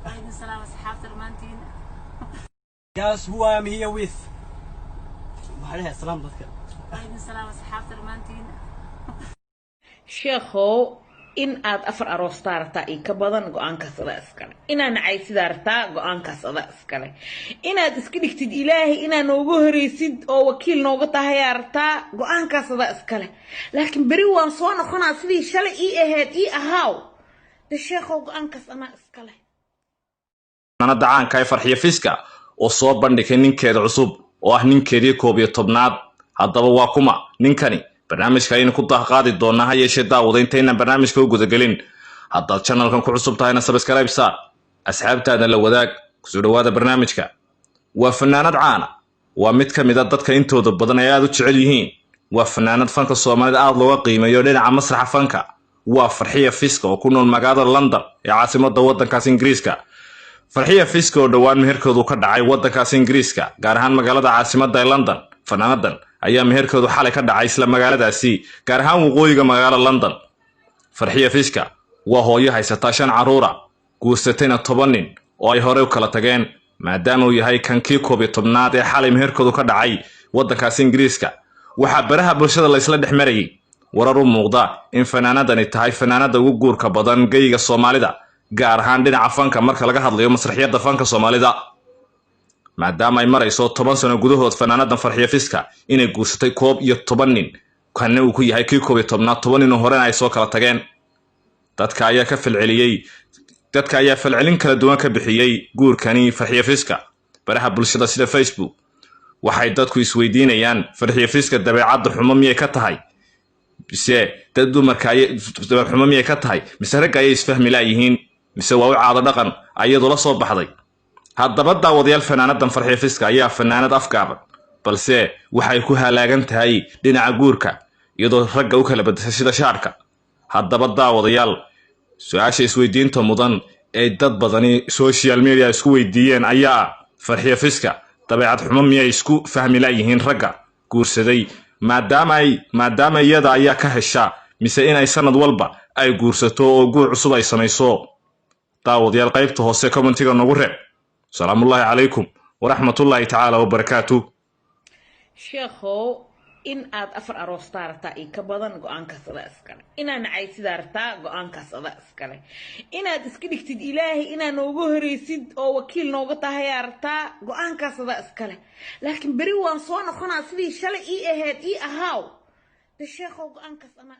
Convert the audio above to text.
عليكم السلام أصحاب رمانتين. Guess who I am here with? عليها السلام ضدك. عليكم السلام أصحاب رمانتين. sheekhow in aad afar aroos taartaa ii ka badan go'aankaas adaa iskale inaan caysidaartaa go'aankaas adaa iskale inaad iska dhigtid ilaahay inaa nooga horeysid oo wakiil nooga tahay artaa go'aankaas adaa iskale laakiin beri waan soo noqonaa sidii shalay ii ahayd ii ahaaw de sheekhow go'aankaas anaa iskale fanaanada caanka ee Farxiyo Fiska oo soo bandhigay ninkeeda cusub oo ah ninkeedii 11aad haddaba waa kuma ninkani barnaamijka aynu ku daaqaadi doonaa ha yeeshee daawadaynteena barnaamijka u gudagelin haddaad channelkan ku cusub tahayna subscribe saar asxaabtaada la wadaag ku soo dhawaada barnaamijka waa fanaanad caana waa mid ka mid ah dadka intooda badan ay aad u jecel yihiin waa fanaanad fanka Soomaalida aad looga qiimeeyo dhinaca masraxa fanka waa Farxiyo Fiska oo ku nool magaalada London ee caasimadda waddankaas Ingiriiska Farxiyo Fiska oo dhawaan meherkoodu ka dhacay waddankaas Ingiriiska gaar ahaan magaalada caasimadda ee London fanaanadan ayaa meherkoodu xalay ka dhacay isla magaaladaasi gaar ahaan waqooyiga magaalada London Farxiyo Fiska waa hooyo haysata 5 caruur ah guursatayna 10 nin oo ay hore u kala tageen maadaama uu yahay kankii 11aad ee xalay meherkoodu ka dhacay waddankaas Ingiriiska waxa baraha bulshada la isla dhexmarayay warar u muuqda in fanaanadani tahay fanaanada ugu guurka badan geyga Soomaalida gaar ahaan dhinaca fanka marka laga hadlayo masraxiyada fanka Soomaalida maadaama ay marayso 10 sano gudahood fanaanadan Farxiyo Fiska inay guursatay 11 nin kana uu ku yahay kii 11aad 10 nin hore ay soo kala tageen dadka ayaa falcelin kala duwan ka bixiyay guurkani Farxiyo Fiska baraha bulshada sida Facebook waxay dadku isweydiinayaan Farxiyo Fiska dabeecad xumo miyay ka tahay bise dad dumarka ay dabeecad xumo miyay ka tahay mise rag ay isfahmi laayihiin mise waa caado dhaqan ayadoo la soo baxday haddaba daawadayaal fanaanadan Farxiyo Fiska ayaa fanaanad afgaaban balse waxay ku halaagan tahay dhinaca guurka iyadoo ragga u kala badashay sida shaarka haddaba daawadayaal su'aasha isweydiinta mudan ee dad badani social media isku weydiiyeen ayaa Farxiyo Fiska dabeecad xumo miyay isku fahmi laayihiin ragga guursaday maadaama iyada ayaa ka hesha mise inay sanad walba ay guursato oo guur cusub ay samayso daawadayaal qaybta hoose commentiga nagu reeb السلام الله عليكم ورحمة الله تعالى وبركاته sheekhow in aad afar aroos taartaa ii ka badan go'aankaas adaa iskale inaan caysidaartaa go'aankaas adaa iskale inaad iska dhigtid ilaahay inaa nooga horeysid oo wakiil nooga tahay artaa go'aankaas adaa iskale laakiin beri waan soo noqonaa sidii shalay ii ahayd ii ahaaw de sheekhow go'aankaas anaa